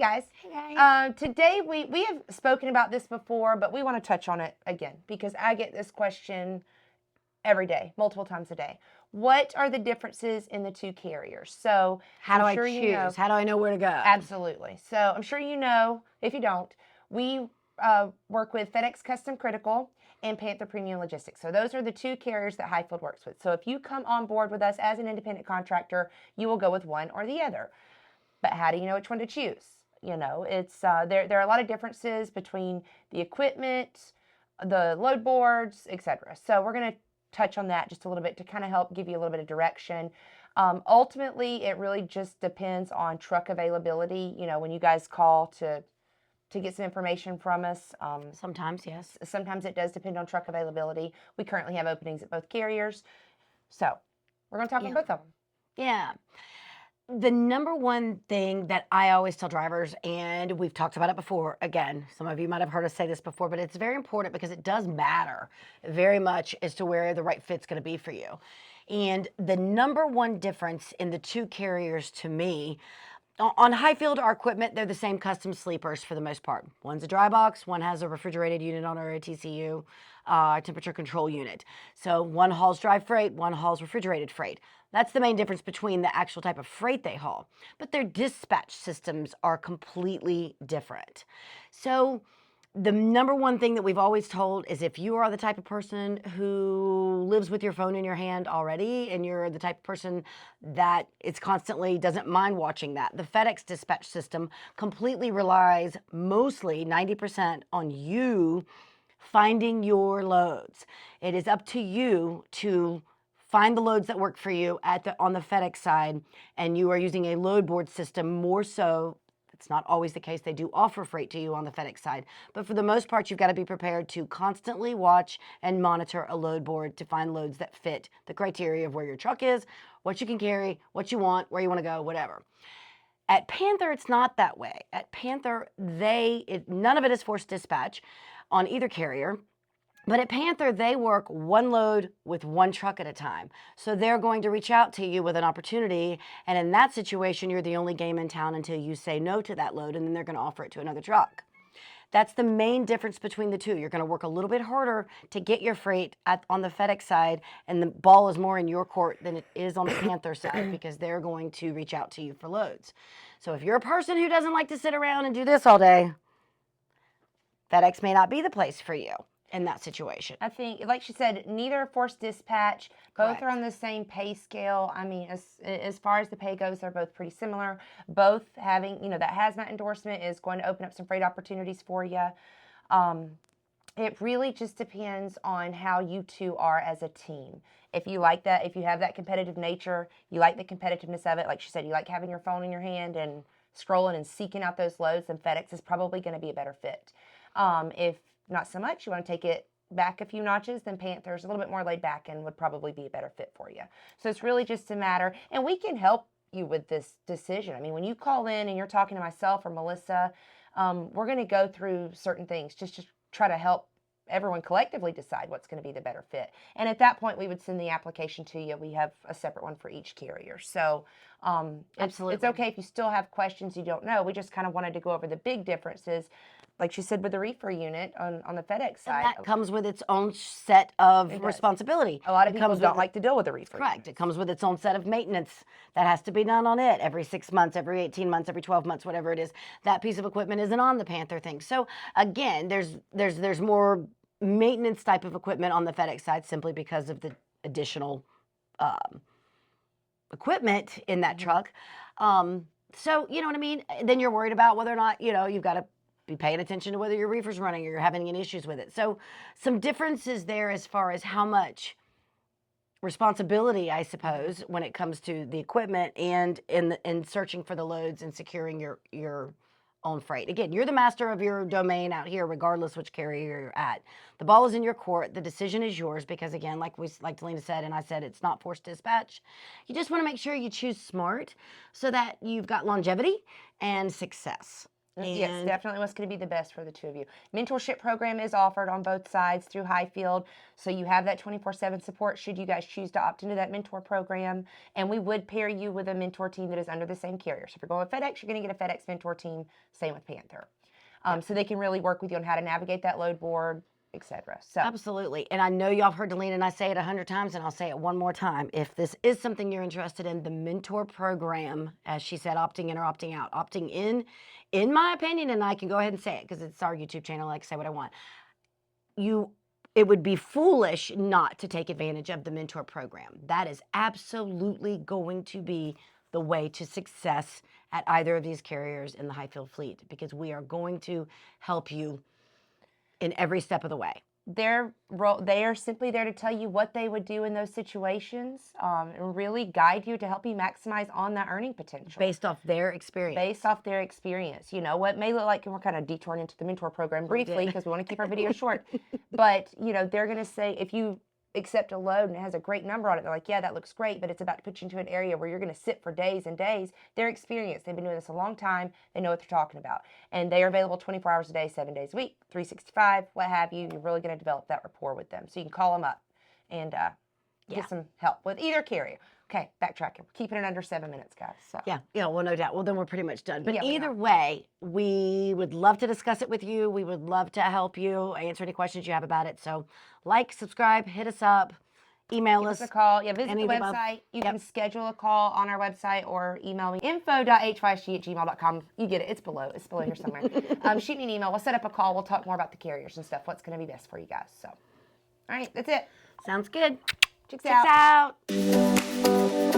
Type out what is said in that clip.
guys. Hey guys. Today we have spoken about this before, but we want to touch on it again because I get this question every day, multiple times a day. What are the differences in the two carriers? So How do I sure choose? You know, How do I know where to go? absolutely. So I'm sure you know, if you don't, we work with Fedex Custom Critical and Panther Premium Logistics. So those are the two carriers that Hyfield works with. So if you come on board with us as an independent contractor, you will go with one or the other. But how do you know which one to choose? You know, it's there are a lot of differences between the equipment, the load boards, etc. So we're going to touch on that just a little bit to kind of help give you a little bit of direction. Ultimately, it really just depends on truck availability. You know, when you guys call to get some information from us. Sometimes, yes. Sometimes it does depend on truck availability. We currently have openings at both carriers. So we're going to talk about both of them. Yeah. The number one thing that I always tell drivers, and we've talked about it before, again, some of you might have heard us say this before, but it's very important because it does matter very much as to where the right fit's going to be for you. And the number one difference in the two carriers to me, on Hyfield, our equipment, they're the same custom sleepers for the most part. One's a dry box, one has a refrigerated unit on our TCU, temperature control unit. So one hauls dry freight, one hauls refrigerated freight. That's the main difference between the actual type of freight they haul. But their dispatch systems are completely different. So the number one thing that we've always told is if you are the type of person who lives with your phone in your hand already and you're the type of person that it's constantly doesn't mind watching that, the FedEx dispatch system completely relies mostly 90% on you finding your loads. It is up to you to find the loads that work for you on the FedEx side, and you are using a load board system more so. It's not always the case. They do offer freight to you on the FedEx side. But for the most part, you've got to be prepared to constantly watch and monitor a load board to find loads that fit the criteria of where your truck is, what you can carry, what you want, where you want to go, whatever. At Panther, it's not that way. At Panther, none of it is forced dispatch on either carrier. But at Panther, they work one load with one truck at a time. So they're going to reach out to you with an opportunity. And in that situation, you're the only game in town until you say no to that load, and then they're going to offer it to another truck. That's the main difference between the two. You're going to work a little bit harder to get your freight on the FedEx side, and the ball is more in your court than it is on the Panther side because they're going to reach out to you for loads. So if you're a person who doesn't like to sit around and do this all day, FedEx may not be the place for you in that situation. I think, like she said, neither are forced dispatch. Both Correct. are on the same pay scale. I mean, as far as the pay goes, they're both pretty similar. Both having, you know, that hazmat endorsement is going to open up some freight opportunities for you. It really just depends on how you two are as a team. If you like that, if you have that competitive nature, you like the competitiveness of it, like she said, you like having your phone in your hand and scrolling and seeking out those loads, then FedEx is probably going to be a better fit. If not so much, you want to take it back a few notches, then Panther's a little bit more laid back and would probably be a better fit for you. So it's really just a matter, and we can help you with this decision. I mean, when you call in and you're talking to myself or Melissa, we're going to go through certain things just to try to help everyone collectively decide what's going to be the better fit. And at that point, we would send the application to you. We have a separate one for each carrier. So Absolutely. it's okay if you still have questions you don't know. We just kind of wanted to go over the big differences. Like she said, with the reefer unit on the FedEx side. And that comes with its own set of responsibility. A lot of people don't like to deal with the reefer units. Correct. It comes with its own set of maintenance that has to be done on it every 6 months, every 18 months, every 12 months, whatever it is. That piece of equipment isn't on the Panther thing. So again, there's more maintenance type of equipment on the FedEx side simply because of the additional equipment in that truck. So you know what I mean? Then you're worried about whether or not, you know, you've got to be paying attention to whether your reefer's running or you're having any issues with it. So some differences there as far as how much responsibility, I suppose, when it comes to the equipment and in searching for the loads and securing your own freight. Again, you're the master of your domain out here, regardless which carrier you're at. The ball is in your court. The decision is yours because, again, like Delina said, and I said, it's not forced dispatch. You just want to make sure you choose smart so that you've got longevity and success. Yes, definitely what's going to be the best for the two of you. Mentorship program is offered on both sides through Hyfield, so you have that 24/7 support should you guys choose to opt into that mentor program. And we would pair you with a mentor team that is under the same carrier. So if you're going with FedEx, you're going to get a FedEx mentor team. Same with Panther, so they can really work with you on how to navigate that load board, etc. So absolutely. And I know y'all have heard Delina and I say it 100 times, and I'll say it one more time. If this is something you're interested in, the mentor program, as she said, opting in or opting out. Opting in my opinion, and I can go ahead and say it because it's our YouTube channel, I like to say what I want. It would be foolish not to take advantage of the mentor program. That is absolutely going to be the way to success at either of these carriers in the Hyfield fleet, because we are going to help you in every step of the way. they are simply there to tell you what they would do in those situations, and really guide you to help you maximize on that earning potential. Based off their experience. Based off their experience. You know, what may look like, and we're kind of detouring into the mentor program briefly because we want to keep our video short, but, you know, they're going to say, if you accept a load and it has a great number on it, they're like, yeah, that looks great, but it's about to put you into an area where you're going to sit for days and days. They're experienced. They've been doing this a long time. They know what they're talking about. And they are available 24 hours a day, 7 days a week, 365, what have you. You're really going to develop that rapport with them. So you can call them up and get some help with either carrier. Okay, backtracking. We're keeping it under 7 minutes, guys. So. Yeah, well, no doubt. Well, then we're pretty much done. But Yeah, either way, we would love to discuss it with you. We would love to help you answer any questions you have about it. So like, subscribe, hit us up, email Give us. us a call. Yeah, visit any the of the above. website. You Yep. can schedule a call on our website or email me, info.hyfg@gmail.com. You get it. It's below. It's below here somewhere. Shoot me an email. We'll set up a call. We'll talk more about the carriers and stuff. What's going to be best for you guys. So, all right, that's it. Sounds good. Chicks Checks out. out.